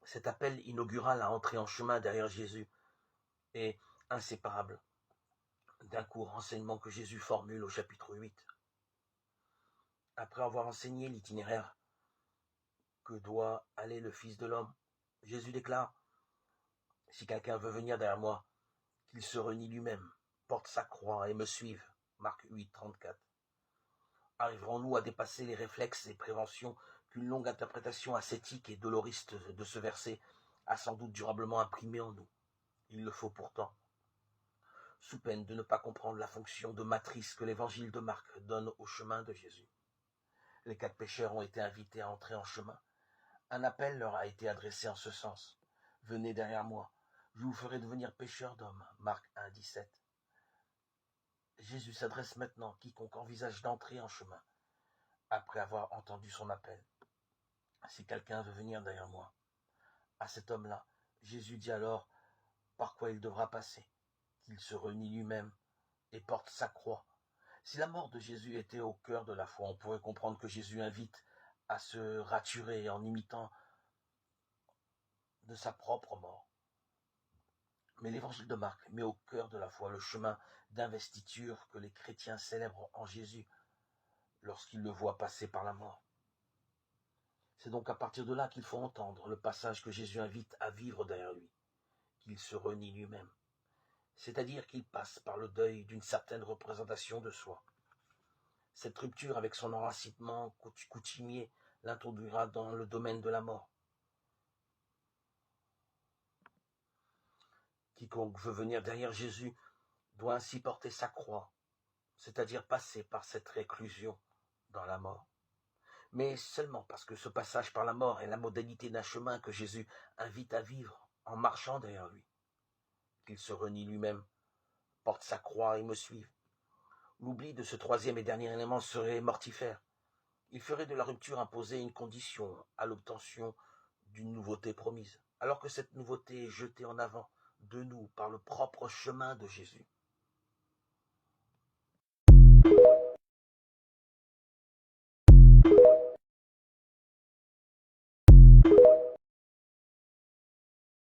Cet appel inaugural à entrer en chemin derrière Jésus est inséparable d'un court enseignement que Jésus formule au chapitre 8. Après avoir enseigné l'itinéraire que doit aller le Fils de l'homme, Jésus déclare: « Si quelqu'un veut venir derrière moi, qu'il se renie lui-même, porte sa croix et me suive. » Marc 8, 34. Arriverons-nous à dépasser les réflexes et préventions qu'une longue interprétation ascétique et doloriste de ce verset a sans doute durablement imprimé en nous? Il le faut pourtant, sous peine de ne pas comprendre la fonction de matrice que l'évangile de Marc donne au chemin de Jésus. Les 4 pécheurs ont été invités à entrer en chemin. Un appel leur a été adressé en ce sens. « Venez derrière moi, je vous ferai devenir pécheurs d'hommes. » Marc 1, 17. Jésus s'adresse maintenant à quiconque envisage d'entrer en chemin, après avoir entendu son appel. « Si quelqu'un veut venir derrière moi », à cet homme-là, Jésus dit alors par quoi il devra passer, qu'il se renie lui-même et porte sa croix. Si la mort de Jésus était au cœur de la foi, on pourrait comprendre que Jésus invite à se raturer en imitant de sa propre mort. Mais l'évangile de Marc met au cœur de la foi le chemin d'investiture que les chrétiens célèbrent en Jésus lorsqu'ils le voient passer par la mort. C'est donc à partir de là qu'il faut entendre le passage que Jésus invite à vivre derrière lui, qu'il se renie lui-même, c'est-à-dire qu'il passe par le deuil d'une certaine représentation de soi. Cette rupture avec son enracinement coutumier l'introduira dans le domaine de la mort. Quiconque veut venir derrière Jésus doit ainsi porter sa croix, c'est-à-dire passer par cette réclusion dans la mort. Mais seulement parce que ce passage par la mort est la modalité d'un chemin que Jésus invite à vivre en marchant derrière lui. Qu'il se renie lui-même, porte sa croix et me suive. L'oubli de ce troisième et dernier élément serait mortifère. Il ferait de la rupture imposée une condition à l'obtention d'une nouveauté promise, alors que cette nouveauté est jetée en avant de nous par le propre chemin de Jésus.